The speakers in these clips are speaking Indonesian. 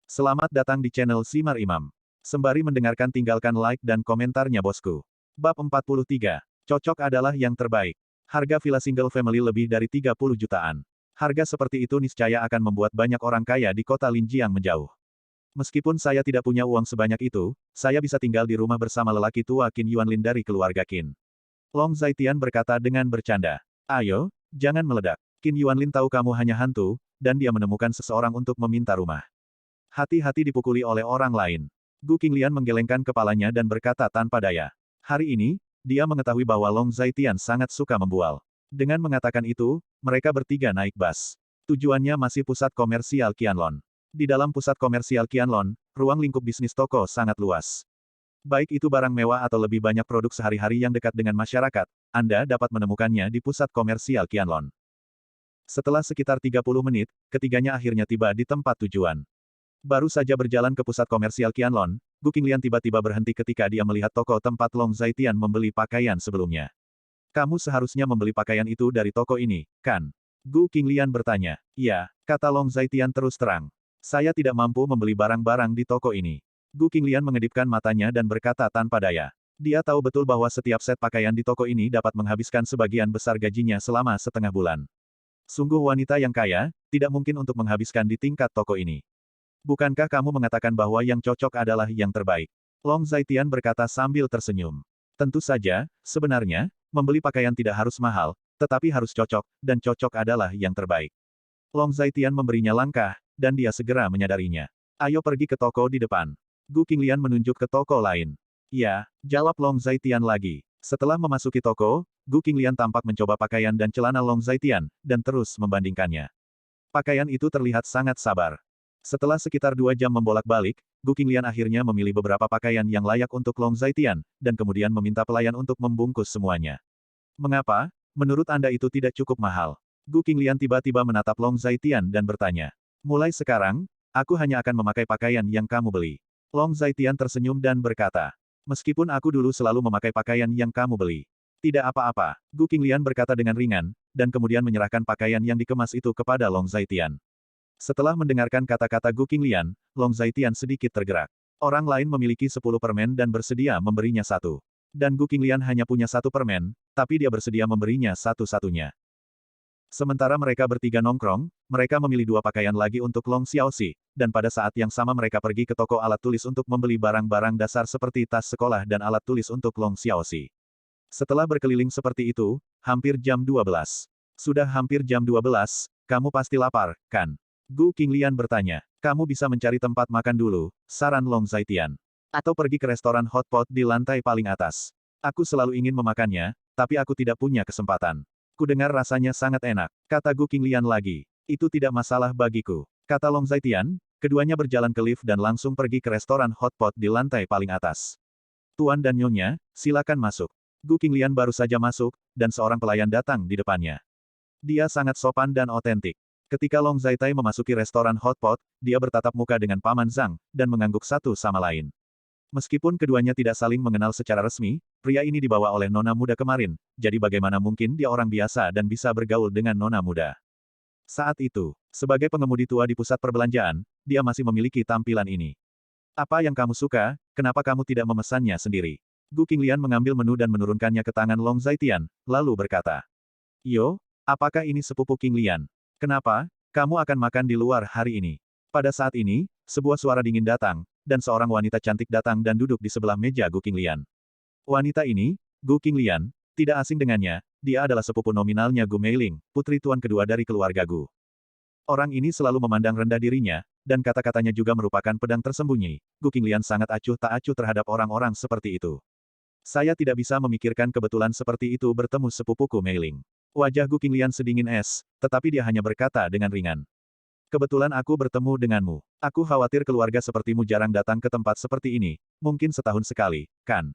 Selamat datang di channel Simar Imam. Sembari mendengarkan tinggalkan like dan komentarnya bosku. Bab 43. Cocok adalah yang terbaik. Harga villa single family lebih dari 30 jutaan. Harga seperti itu niscaya akan membuat banyak orang kaya di kota Linjiang menjauh. Meskipun saya tidak punya uang sebanyak itu, saya bisa tinggal di rumah bersama lelaki tua Qin Yuanlin dari keluarga Qin. Long Zaitian berkata dengan bercanda. Ayo, jangan meledak. Qin Yuanlin tahu kamu hanya hantu, dan dia menemukan seseorang untuk meminta rumah. Hati-hati dipukuli oleh orang lain. Gu Qinglian menggelengkan kepalanya dan berkata tanpa daya. Hari ini, dia mengetahui bahwa Long Zaitian sangat suka membual. Dengan mengatakan itu, mereka bertiga naik bus. Tujuannya masih pusat komersial Qianlong. Di dalam pusat komersial Qianlong, ruang lingkup bisnis toko sangat luas. Baik itu barang mewah atau lebih banyak produk sehari-hari yang dekat dengan masyarakat, Anda dapat menemukannya di pusat komersial Qianlong. Setelah sekitar 30 menit, ketiganya akhirnya tiba di tempat tujuan. Baru saja berjalan ke pusat komersial Qianlong, Gu Qinglian tiba-tiba berhenti ketika dia melihat toko tempat Long Zaitian membeli pakaian sebelumnya. Kamu seharusnya membeli pakaian itu dari toko ini, kan? Gu Qinglian bertanya. Iya, kata Long Zaitian terus terang. Saya tidak mampu membeli barang-barang di toko ini. Gu Qinglian mengedipkan matanya dan berkata tanpa daya. Dia tahu betul bahwa setiap set pakaian di toko ini dapat menghabiskan sebagian besar gajinya selama setengah bulan. Sungguh wanita yang kaya, tidak mungkin untuk menghabiskan di tingkat toko ini. Bukankah kamu mengatakan bahwa yang cocok adalah yang terbaik? Long Zaitian berkata sambil tersenyum. Tentu saja, sebenarnya, membeli pakaian tidak harus mahal, tetapi harus cocok, dan cocok adalah yang terbaik. Long Zaitian memberinya langkah, dan dia segera menyadarinya. Ayo pergi ke toko di depan. Gu Qinglian menunjuk ke toko lain. Ya, jawab Long Zaitian lagi. Setelah memasuki toko, Gu Qinglian tampak mencoba pakaian dan celana Long Zaitian, dan terus membandingkannya. Pakaian itu terlihat sangat sabar. Setelah sekitar 2 jam membolak-balik, Gu Qinglian akhirnya memilih beberapa pakaian yang layak untuk Long Zaitian, dan kemudian meminta pelayan untuk membungkus semuanya. Mengapa? Menurut Anda itu tidak cukup mahal? Gu Qinglian tiba-tiba menatap Long Zaitian dan bertanya. Mulai sekarang, aku hanya akan memakai pakaian yang kamu beli. Long Zaitian tersenyum dan berkata. Meskipun aku dulu selalu memakai pakaian yang kamu beli. Tidak apa-apa, Gu Qinglian berkata dengan ringan, dan kemudian menyerahkan pakaian yang dikemas itu kepada Long Zaitian. Setelah mendengarkan kata-kata Gu Qinglian, Long Zaitian sedikit tergerak. Orang lain memiliki 10 permen dan bersedia memberinya satu. Dan Gu Qinglian hanya punya 1 permen, tapi dia bersedia memberinya satu-satunya. Sementara mereka bertiga nongkrong, mereka memilih 2 pakaian lagi untuk Long Xiaoxi, dan pada saat yang sama mereka pergi ke toko alat tulis untuk membeli barang-barang dasar seperti tas sekolah dan alat tulis untuk Long Xiaoxi. Setelah berkeliling seperti itu, hampir jam 12. Sudah hampir jam 12, kamu pasti lapar, kan? Gu Qinglian bertanya. Kamu bisa mencari tempat makan dulu, saran Long Zaitian. Atau pergi ke restoran hotpot di lantai paling atas. Aku selalu ingin memakannya, tapi aku tidak punya kesempatan. Kudengar rasanya sangat enak, kata Gu Qinglian lagi. Itu tidak masalah bagiku. Kata Long Zaitian, keduanya berjalan ke lift dan langsung pergi ke restoran hotpot di lantai paling atas. Tuan dan Nyonya, silakan masuk. Gu Qinglian baru saja masuk, dan seorang pelayan datang di depannya. Dia sangat sopan dan otentik. Ketika Long Zaitai memasuki restoran hotpot, dia bertatap muka dengan Paman Zhang, dan mengangguk satu sama lain. Meskipun keduanya tidak saling mengenal secara resmi, pria ini dibawa oleh nona muda kemarin, jadi bagaimana mungkin dia orang biasa dan bisa bergaul dengan nona muda. Saat itu, sebagai pengemudi tua di pusat perbelanjaan, dia masih memiliki tampilan ini. Apa yang kamu suka, kenapa kamu tidak memesannya sendiri? Gu Qinglian mengambil menu dan menurunkannya ke tangan Long Zaitian, lalu berkata. Yo, apakah ini sepupu Qinglian? Kenapa, kamu akan makan di luar hari ini? Pada saat ini, sebuah suara dingin datang, dan seorang wanita cantik datang dan duduk di sebelah meja Gu Qinglian. Wanita ini, Gu Qinglian, tidak asing dengannya, dia adalah sepupu nominalnya Gu Meiling, putri tuan kedua dari keluarga Gu. Orang ini selalu memandang rendah dirinya, dan kata-katanya juga merupakan pedang tersembunyi. Gu Qinglian sangat acuh tak acuh terhadap orang-orang seperti itu. Saya tidak bisa memikirkan kebetulan seperti itu bertemu sepupuku Meiling. Wajah Gu Qinglian sedingin es, tetapi dia hanya berkata dengan ringan. Kebetulan aku bertemu denganmu. Aku khawatir keluarga sepertimu jarang datang ke tempat seperti ini, mungkin setahun sekali, kan?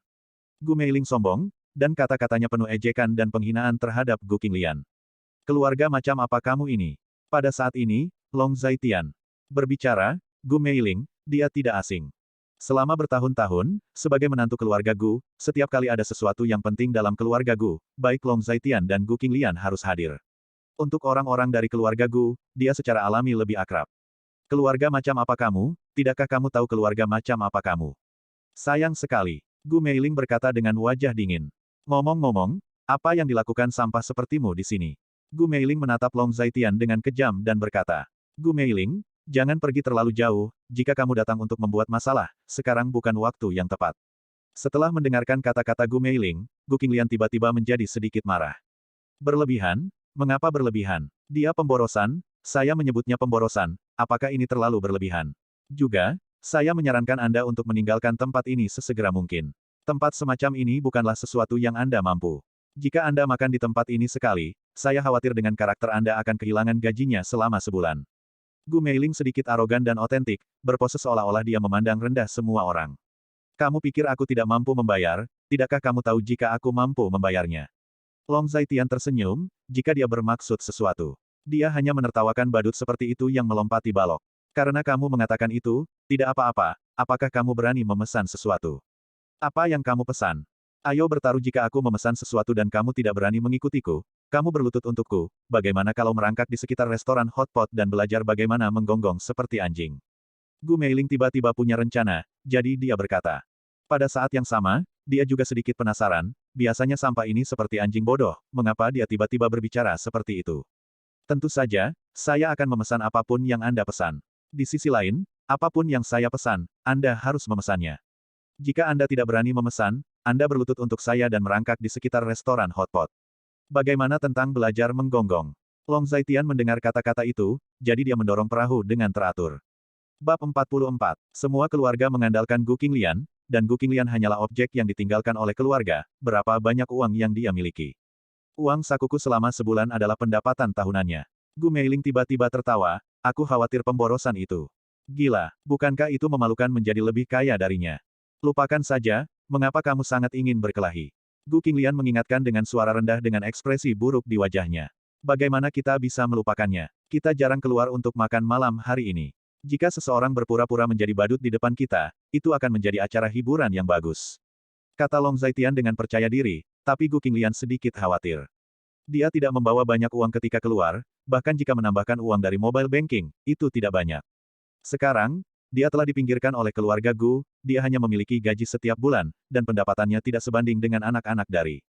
Gu Meiling sombong, dan kata-katanya penuh ejekan dan penghinaan terhadap Gu Qinglian. Keluarga macam apa kamu ini? Pada saat ini, Long Zaitian berbicara, Gu Meiling, dia tidak asing. Selama bertahun-tahun, sebagai menantu keluarga Gu, setiap kali ada sesuatu yang penting dalam keluarga Gu, baik Long Zaitian dan Gu Qinglian harus hadir. Untuk orang-orang dari keluarga Gu, dia secara alami lebih akrab. Keluarga macam apa kamu? Tidakkah kamu tahu keluarga macam apa kamu? Sayang sekali. Gu Meiling berkata dengan wajah dingin. Ngomong-ngomong, apa yang dilakukan sampah sepertimu di sini? Gu Meiling menatap Long Zaitian dengan kejam dan berkata, Gu Meiling, jangan pergi terlalu jauh, jika kamu datang untuk membuat masalah, sekarang bukan waktu yang tepat. Setelah mendengarkan kata-kata Gu Meiling, Gu Qinglian tiba-tiba menjadi sedikit marah. Berlebihan? Mengapa berlebihan? Dia pemborosan, saya menyebutnya pemborosan, apakah ini terlalu berlebihan? Juga, saya menyarankan Anda untuk meninggalkan tempat ini sesegera mungkin. Tempat semacam ini bukanlah sesuatu yang Anda mampu. Jika Anda makan di tempat ini sekali, saya khawatir dengan karakter Anda akan kehilangan gajinya selama sebulan. Gu Meiling sedikit arogan dan otentik, berpose seolah-olah dia memandang rendah semua orang. Kamu pikir aku tidak mampu membayar, tidakkah kamu tahu jika aku mampu membayarnya? Long Zaitian tersenyum, jika dia bermaksud sesuatu. Dia hanya menertawakan badut seperti itu yang melompati balok. Karena kamu mengatakan itu, tidak apa-apa, apakah kamu berani memesan sesuatu? Apa yang kamu pesan? Ayo bertaruh jika aku memesan sesuatu dan kamu tidak berani mengikutiku, kamu berlutut untukku, bagaimana kalau merangkak di sekitar restoran hotpot dan belajar bagaimana menggonggong seperti anjing? Gu Meiling tiba-tiba punya rencana, jadi dia berkata. Pada saat yang sama, dia juga sedikit penasaran, biasanya sampah ini seperti anjing bodoh, mengapa dia tiba-tiba berbicara seperti itu? Tentu saja, saya akan memesan apapun yang Anda pesan. Di sisi lain, apapun yang saya pesan, Anda harus memesannya. Jika Anda tidak berani memesan, Anda berlutut untuk saya dan merangkak di sekitar restoran hotpot. Bagaimana tentang belajar menggonggong? Long Zaitian mendengar kata-kata itu, jadi dia mendorong perahu dengan teratur. Bab 44. Semua keluarga mengandalkan Gu Qinglian, dan Gu Qinglian hanyalah objek yang ditinggalkan oleh keluarga, berapa banyak uang yang dia miliki. Uang sakuku selama sebulan adalah pendapatan tahunannya. Gu Meiling tiba-tiba tertawa, aku khawatir pemborosan itu. Gila, bukankah itu memalukan menjadi lebih kaya darinya? Lupakan saja, mengapa kamu sangat ingin berkelahi? Gu Qinglian mengingatkan dengan suara rendah dengan ekspresi buruk di wajahnya. Bagaimana kita bisa melupakannya? Kita jarang keluar untuk makan malam hari ini. Jika seseorang berpura-pura menjadi badut di depan kita, itu akan menjadi acara hiburan yang bagus. Kata Long Zaitian dengan percaya diri, tapi Gu Qinglian sedikit khawatir. Dia tidak membawa banyak uang ketika keluar, bahkan jika menambahkan uang dari mobile banking, itu tidak banyak. Sekarang, dia telah dipinggirkan oleh keluarga Gu, dia hanya memiliki gaji setiap bulan, dan pendapatannya tidak sebanding dengan anak-anak dari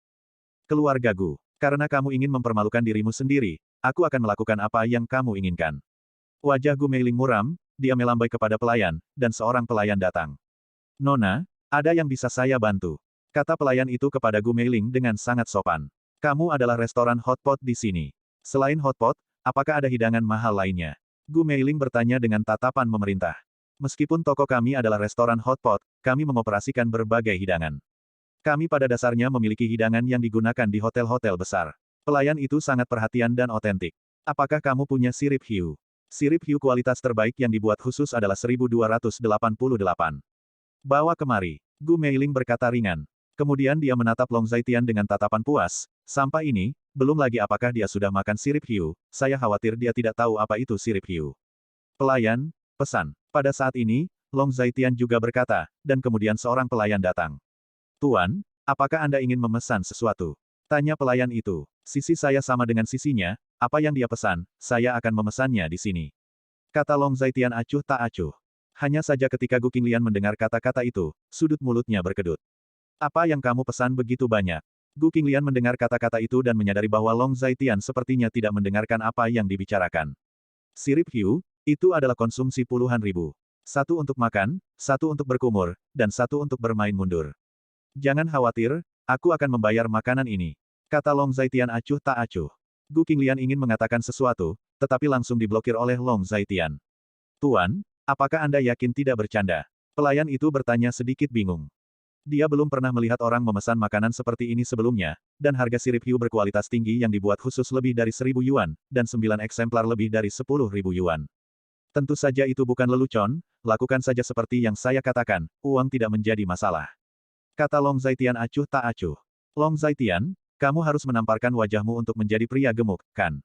keluarga Gu. Karena kamu ingin mempermalukan dirimu sendiri, aku akan melakukan apa yang kamu inginkan. Wajah Gu Meiling muram, dia melambai kepada pelayan, dan seorang pelayan datang. Nona, ada yang bisa saya bantu? Kata pelayan itu kepada Gu Meiling dengan sangat sopan. Kamu adalah restoran hotpot di sini. Selain hotpot, apakah ada hidangan mahal lainnya? Gu Meiling bertanya dengan tatapan memerintah. Meskipun toko kami adalah restoran hotpot, kami mengoperasikan berbagai hidangan. Kami pada dasarnya memiliki hidangan yang digunakan di hotel-hotel besar. Pelayan itu sangat perhatian dan otentik. Apakah kamu punya sirip hiu? Sirip hiu kualitas terbaik yang dibuat khusus adalah 1288. Bawa kemari. Gu Meiling berkata ringan. Kemudian dia menatap Long Zaitian dengan tatapan puas. Sampai ini, belum lagi apakah dia sudah makan sirip hiu, saya khawatir dia tidak tahu apa itu sirip hiu. Pelayan, pesan. Pada saat ini, Long Zaitian juga berkata, dan kemudian seorang pelayan datang. Tuan, apakah Anda ingin memesan sesuatu? Tanya pelayan itu. Sisi saya sama dengan sisinya, apa yang dia pesan, saya akan memesannya di sini. Kata Long Zaitian acuh tak acuh. Hanya saja ketika Gu Qinglian mendengar kata-kata itu, sudut mulutnya berkedut. Apa yang kamu pesan begitu banyak? Gu Qinglian mendengar kata-kata itu dan menyadari bahwa Long Zaitian sepertinya tidak mendengarkan apa yang dibicarakan. Sirip hiu, itu adalah konsumsi puluhan ribu. Satu untuk makan, satu untuk berkumur, dan satu untuk bermain mundur. Jangan khawatir, aku akan membayar makanan ini. Kata Long Zaitian acuh tak acuh. Gu Qinglian ingin mengatakan sesuatu, tetapi langsung diblokir oleh Long Zaitian. Tuan, apakah Anda yakin tidak bercanda? Pelayan itu bertanya sedikit bingung. Dia belum pernah melihat orang memesan makanan seperti ini sebelumnya, dan harga sirip hiu berkualitas tinggi yang dibuat khusus lebih dari 1.000 yuan, dan 9 eksemplar lebih dari 10.000 yuan. Tentu saja itu bukan lelucon, lakukan saja seperti yang saya katakan, uang tidak menjadi masalah. Kata Long Zaitian acuh tak acuh. Long Zaitian, kamu harus menamparkan wajahmu untuk menjadi pria gemuk, kan?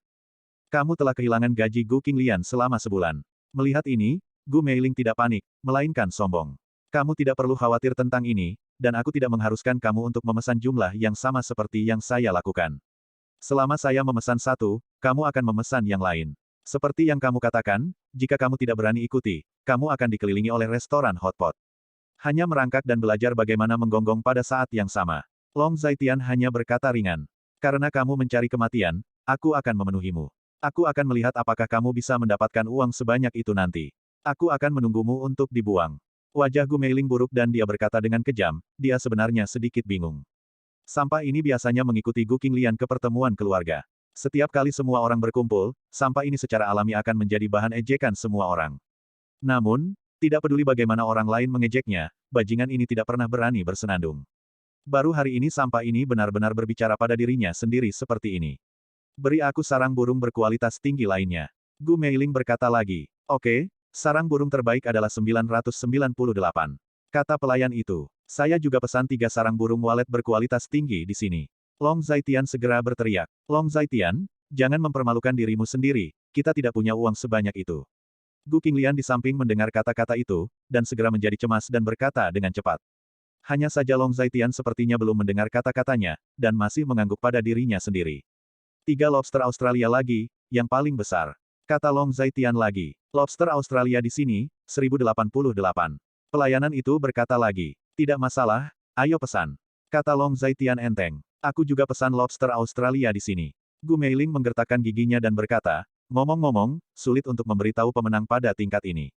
Kamu telah kehilangan gaji Gu Qinglian selama sebulan. Melihat ini, Gu Meiling tidak panik, melainkan sombong. Kamu tidak perlu khawatir tentang ini, dan aku tidak mengharuskan kamu untuk memesan jumlah yang sama seperti yang saya lakukan. Selama saya memesan satu, kamu akan memesan yang lain. Seperti yang kamu katakan, jika kamu tidak berani ikuti, kamu akan dikelilingi oleh restoran hotpot. Hanya merangkak dan belajar bagaimana menggonggong pada saat yang sama. Long Zaitian hanya berkata ringan. Karena kamu mencari kematian, aku akan memenuhimu. Aku akan melihat apakah kamu bisa mendapatkan uang sebanyak itu nanti. Aku akan menunggumu untuk dibuang. Wajah Gu Meiling buruk dan dia berkata dengan kejam, dia sebenarnya sedikit bingung. Sampah ini biasanya mengikuti Gu Qinglian ke pertemuan keluarga. Setiap kali semua orang berkumpul, sampah ini secara alami akan menjadi bahan ejekan semua orang. Namun, tidak peduli bagaimana orang lain mengejeknya, bajingan ini tidak pernah berani bersenandung. Baru hari ini sampah ini benar-benar berbicara pada dirinya sendiri seperti ini. Beri aku sarang burung berkualitas tinggi lainnya. Gu Meiling berkata lagi. Oke, sarang burung terbaik adalah 998. Kata pelayan itu. Saya juga pesan 3 sarang burung walet berkualitas tinggi di sini. Long Zaitian segera berteriak. Long Zaitian, jangan mempermalukan dirimu sendiri, kita tidak punya uang sebanyak itu. Gu Qinglian di samping mendengar kata-kata itu, dan segera menjadi cemas dan berkata dengan cepat. Hanya saja Long Zaitian sepertinya belum mendengar kata-katanya, dan masih mengangguk pada dirinya sendiri. 3 lobster Australia lagi, yang paling besar. Kata Long Zaitian lagi. Lobster Australia di sini, 1088. Pelayanan itu berkata lagi. Tidak masalah, ayo pesan. Kata Long Zaitian enteng. Aku juga pesan lobster Australia di sini. Gu Meiling menggertakkan giginya dan berkata, ngomong-ngomong, sulit untuk memberitahu pemenang pada tingkat ini.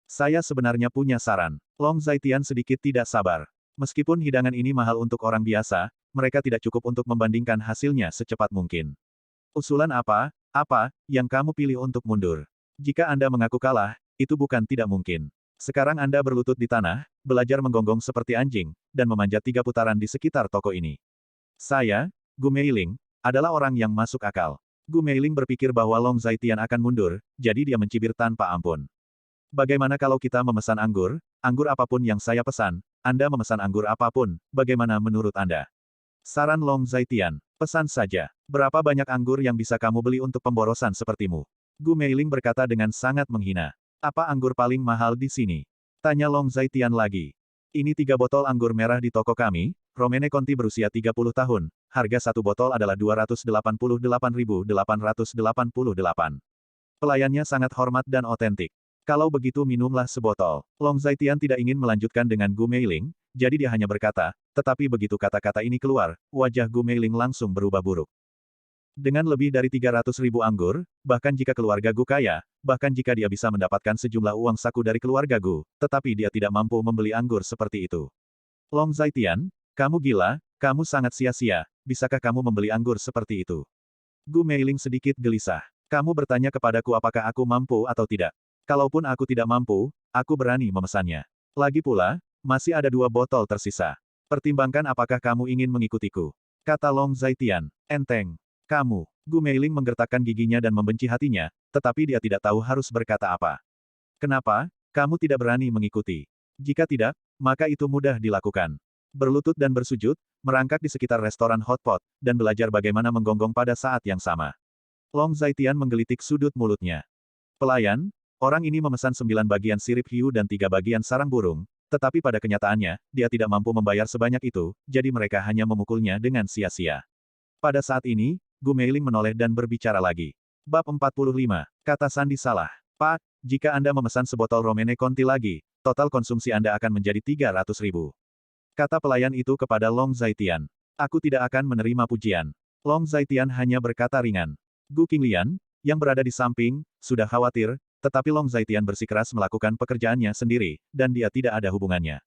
Saya sebenarnya punya saran. Long Zaitian sedikit tidak sabar. Meskipun hidangan ini mahal untuk orang biasa, mereka tidak cukup untuk membandingkan hasilnya secepat mungkin. Usulan apa yang kamu pilih untuk mundur? Jika Anda mengaku kalah, itu bukan tidak mungkin. Sekarang Anda berlutut di tanah, belajar menggonggong seperti anjing, dan memanjat 3 putaran di sekitar toko ini. Saya, Gu Meiling, adalah orang yang masuk akal. Gu Meiling berpikir bahwa Long Zaitian akan mundur, jadi dia mencibir tanpa ampun. Bagaimana kalau kita memesan anggur apapun yang saya pesan, Anda memesan anggur apapun, bagaimana menurut Anda? Saran Long Zaitian, pesan saja. Berapa banyak anggur yang bisa kamu beli untuk pemborosan sepertimu? Gu Meiling berkata dengan sangat menghina. Apa anggur paling mahal di sini? Tanya Long Zaitian lagi. Ini 3 botol anggur merah di toko kami, Romane Conti berusia 30 tahun, harga 1 botol adalah 288.888. Pelayannya sangat hormat dan otentik. Kalau begitu minumlah sebotol. Long Zaitian tidak ingin melanjutkan dengan Gu Meiling, jadi dia hanya berkata, tetapi begitu kata-kata ini keluar, wajah Gu Meiling langsung berubah buruk. Dengan lebih dari 300.000 anggur, bahkan jika keluarga Gu kaya, bahkan jika dia bisa mendapatkan sejumlah uang saku dari keluarga Gu, tetapi dia tidak mampu membeli anggur seperti itu. Long Zaitian, kamu gila, kamu sangat sia-sia, bisakah kamu membeli anggur seperti itu? Gu Meiling sedikit gelisah. Kamu bertanya kepadaku apakah aku mampu atau tidak. Kalaupun aku tidak mampu, aku berani memesannya. Lagi pula, masih ada 2 botol tersisa. Pertimbangkan apakah kamu ingin mengikutiku. Kata Long Zaitian. Enteng. Kamu. Gu Meiling menggertakkan giginya dan membenci hatinya, tetapi dia tidak tahu harus berkata apa. Kenapa? Kamu tidak berani mengikuti. Jika tidak, maka itu mudah dilakukan. Berlutut dan bersujud, merangkak di sekitar restoran hotpot, dan belajar bagaimana menggonggong pada saat yang sama. Long Zaitian menggelitik sudut mulutnya. Pelayan, orang ini memesan 9 bagian sirip hiu dan 3 bagian sarang burung, tetapi pada kenyataannya, dia tidak mampu membayar sebanyak itu, jadi mereka hanya memukulnya dengan sia-sia. Pada saat ini, Gu Meiling menoleh dan berbicara lagi. Bab 45. Kata Sandi salah. Pak, jika Anda memesan sebotol Romane Conti lagi, total konsumsi Anda akan menjadi 300.000. Kata pelayan itu kepada Long Zaitian. Aku tidak akan menerima pujian. Long Zaitian hanya berkata ringan. Gu Qinglian, yang berada di samping, sudah khawatir, tetapi Long Zaitian bersikeras melakukan pekerjaannya sendiri, dan dia tidak ada hubungannya.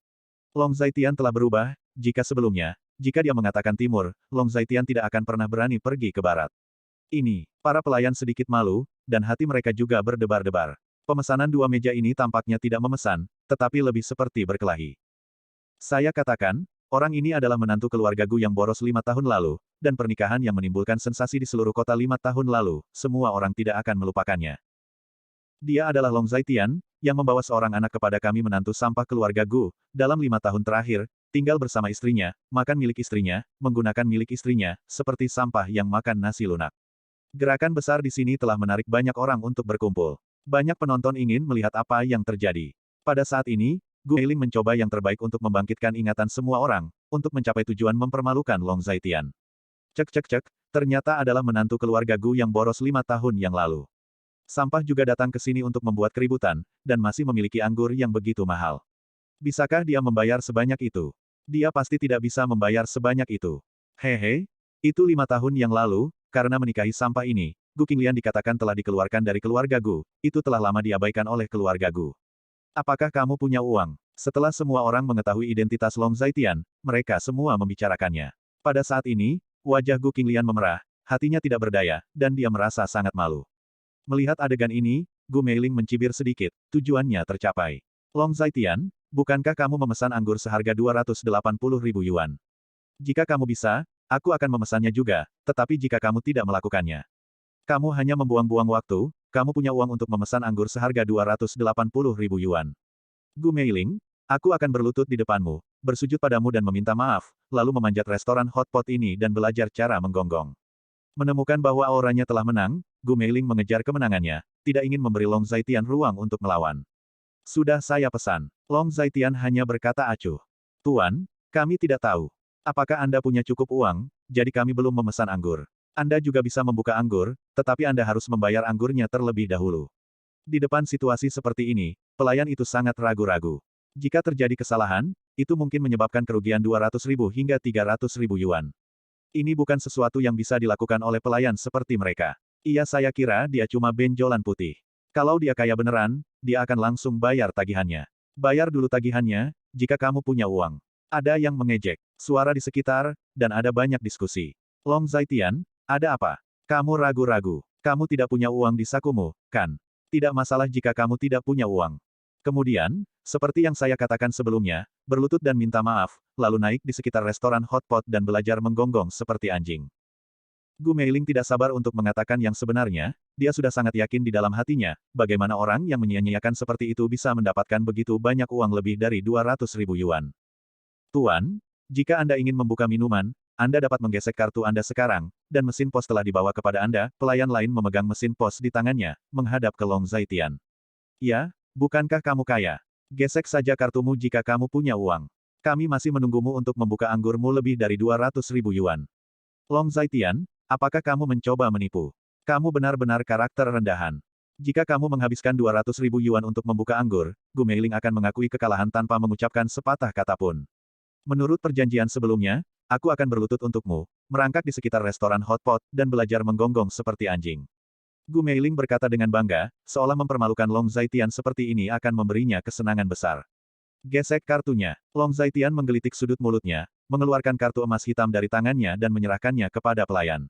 Long Zaitian telah berubah, jika sebelumnya, jika dia mengatakan timur, Long Zaitian tidak akan pernah berani pergi ke barat. Ini, para pelayan sedikit malu, dan hati mereka juga berdebar-debar. Pemesanan 2 meja ini tampaknya tidak memesan, tetapi lebih seperti berkelahi. Saya katakan, orang ini adalah menantu keluarga Gu yang boros 5 tahun lalu, dan pernikahan yang menimbulkan sensasi di seluruh kota 5 tahun lalu, semua orang tidak akan melupakannya. Dia adalah Long Zaitian, yang membawa seorang anak kepada kami menantu sampah keluarga Gu, dalam 5 tahun terakhir, tinggal bersama istrinya, makan milik istrinya, menggunakan milik istrinya, seperti sampah yang makan nasi lunak. Gerakan besar di sini telah menarik banyak orang untuk berkumpul. Banyak penonton ingin melihat apa yang terjadi. Pada saat ini, Gu Meiling mencoba yang terbaik untuk membangkitkan ingatan semua orang, untuk mencapai tujuan mempermalukan Long Zaitian. Cek, ternyata adalah menantu keluarga Gu yang boros 5 tahun yang lalu. Sampah juga datang ke sini untuk membuat keributan, dan masih memiliki anggur yang begitu mahal. Bisakah dia membayar sebanyak itu? Dia pasti tidak bisa membayar sebanyak itu. Hehe, itu 5 tahun yang lalu, karena menikahi sampah ini, Gu Qinglian dikatakan telah dikeluarkan dari keluarga Gu, itu telah lama diabaikan oleh keluarga Gu. Apakah kamu punya uang? Setelah semua orang mengetahui identitas Long Zaitian, mereka semua membicarakannya. Pada saat ini, wajah Gu Qinglian memerah, hatinya tidak berdaya, dan dia merasa sangat malu. Melihat adegan ini, Gu Meiling mencibir sedikit, tujuannya tercapai. Long Zaitian, bukankah kamu memesan anggur seharga 280.000 yuan? Jika kamu bisa, aku akan memesannya juga, tetapi jika kamu tidak melakukannya, kamu hanya membuang-buang waktu, kamu punya uang untuk memesan anggur seharga 280.000 yuan. Gu Meiling, aku akan berlutut di depanmu, bersujud padamu dan meminta maaf, lalu memanjat restoran hotpot ini dan belajar cara menggonggong. Menemukan bahwa auranya telah menang, Gu Meiling mengejar kemenangannya, tidak ingin memberi Long Zaitian ruang untuk melawan. Sudah saya pesan. Long Zaitian hanya berkata acuh. Tuan, kami tidak tahu. Apakah Anda punya cukup uang, jadi kami belum memesan anggur. Anda juga bisa membuka anggur, tetapi Anda harus membayar anggurnya terlebih dahulu. Di depan situasi seperti ini, pelayan itu sangat ragu-ragu. Jika terjadi kesalahan, itu mungkin menyebabkan kerugian 200.000 hingga 300.000 yuan. Ini bukan sesuatu yang bisa dilakukan oleh pelayan seperti mereka. Saya kira dia cuma benjolan putih. Kalau dia kaya beneran, dia akan langsung bayar tagihannya. Bayar dulu tagihannya, jika kamu punya uang. Ada yang mengejek, suara di sekitar, dan ada banyak diskusi. Long Zaitian, ada apa? Kamu ragu-ragu. Kamu tidak punya uang di sakumu, kan? Tidak masalah jika kamu tidak punya uang. Kemudian, seperti yang saya katakan sebelumnya, berlutut dan minta maaf, lalu naik di sekitar restoran hotpot dan belajar menggonggong seperti anjing. Gu Meiling tidak sabar untuk mengatakan yang sebenarnya, dia sudah sangat yakin di dalam hatinya, bagaimana orang yang menyia-nyiakan seperti itu bisa mendapatkan begitu banyak uang lebih dari 200.000 yuan. Tuan, jika Anda ingin membuka minuman, Anda dapat menggesek kartu Anda sekarang, dan mesin pos telah dibawa kepada Anda. Pelayan lain memegang mesin pos di tangannya, menghadap ke Long Zaitian. Ya, bukankah kamu kaya? Gesek saja kartumu jika kamu punya uang. Kami masih menunggumu untuk membuka anggurmu lebih dari 200.000 yuan. Long Zaitian, apakah kamu mencoba menipu? Kamu benar-benar karakter rendahan. Jika kamu menghabiskan 200.000 yuan untuk membuka anggur, Gu Meiling akan mengakui kekalahan tanpa mengucapkan sepatah kata pun. Menurut perjanjian sebelumnya, aku akan berlutut untukmu, merangkak di sekitar restoran hotpot, dan belajar menggonggong seperti anjing. Gu Meiling berkata dengan bangga, seolah mempermalukan Long Zaitian seperti ini akan memberinya kesenangan besar. Gesek kartunya. Long Zaitian menggelitik sudut mulutnya, mengeluarkan kartu emas hitam dari tangannya dan menyerahkannya kepada pelayan.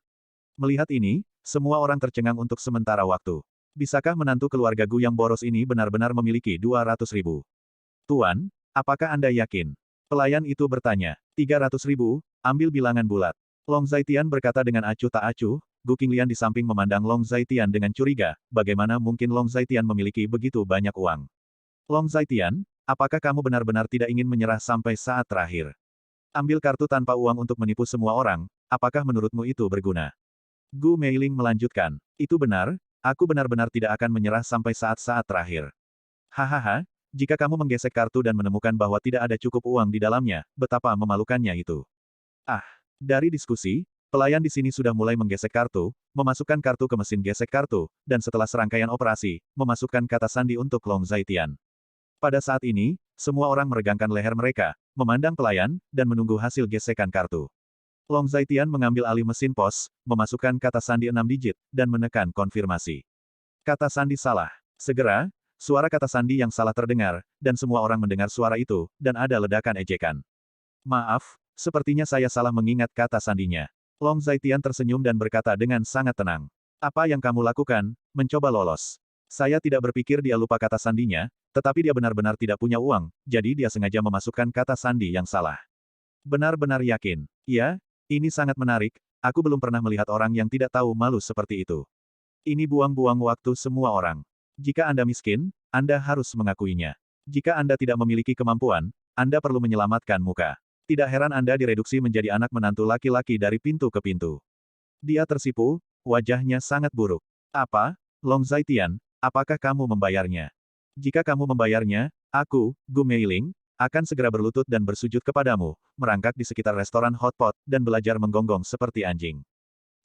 Melihat ini, semua orang tercengang untuk sementara waktu. Bisakah menantu keluarga Gu yang boros ini benar-benar memiliki 200.000? Tuan, apakah Anda yakin? Pelayan itu bertanya. 300.000, ambil bilangan bulat. Long Zaitian berkata dengan acuh tak acuh. Gu Qinglian di samping memandang Long Zaitian dengan curiga, bagaimana mungkin Long Zaitian memiliki begitu banyak uang. Long Zaitian, apakah kamu benar-benar tidak ingin menyerah sampai saat terakhir? Ambil kartu tanpa uang untuk menipu semua orang, apakah menurutmu itu berguna? Gu Meiling melanjutkan. Itu benar, aku benar-benar tidak akan menyerah sampai saat-saat terakhir. Hahaha, jika kamu menggesek kartu dan menemukan bahwa tidak ada cukup uang di dalamnya, betapa memalukannya itu. Dari diskusi, pelayan di sini sudah mulai menggesek kartu, memasukkan kartu ke mesin gesek kartu, dan setelah serangkaian operasi, memasukkan kata sandi untuk Long Zaitian. Pada saat ini, semua orang meregangkan leher mereka, memandang pelayan, dan menunggu hasil gesekan kartu. Long Zaitian mengambil alih mesin pos, memasukkan kata sandi 6 digit, dan menekan konfirmasi. Kata sandi salah. Segera, suara kata sandi yang salah terdengar, dan semua orang mendengar suara itu, dan ada ledakan ejekan. Maaf, sepertinya saya salah mengingat kata sandinya. Long Zaitian tersenyum dan berkata dengan sangat tenang. Apa yang kamu lakukan, mencoba lolos. Saya tidak berpikir dia lupa kata sandinya, tetapi dia benar-benar tidak punya uang, jadi dia sengaja memasukkan kata sandi yang salah. Benar-benar yakin. Ya, ini sangat menarik, aku belum pernah melihat orang yang tidak tahu malu seperti itu. Ini buang-buang waktu semua orang. Jika Anda miskin, Anda harus mengakuinya. Jika Anda tidak memiliki kemampuan, Anda perlu menyelamatkan muka. Tidak heran Anda direduksi menjadi anak menantu laki-laki dari pintu ke pintu. Dia tersipu, wajahnya sangat buruk. Apa, Long Zaitian, apakah kamu membayarnya? Jika kamu membayarnya, aku, Gu Meiling, akan segera berlutut dan bersujud kepadamu, merangkak di sekitar restoran hotpot, dan belajar menggonggong seperti anjing.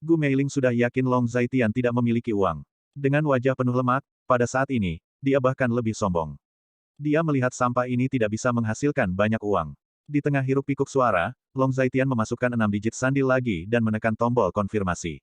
Gu Meiling sudah yakin Long Zaitian tidak memiliki uang. Dengan wajah penuh lemak, pada saat ini, dia bahkan lebih sombong. Dia melihat sampah ini tidak bisa menghasilkan banyak uang. Di tengah hiruk pikuk suara, Long Zaitian memasukkan 6 digit sandi lagi dan menekan tombol konfirmasi.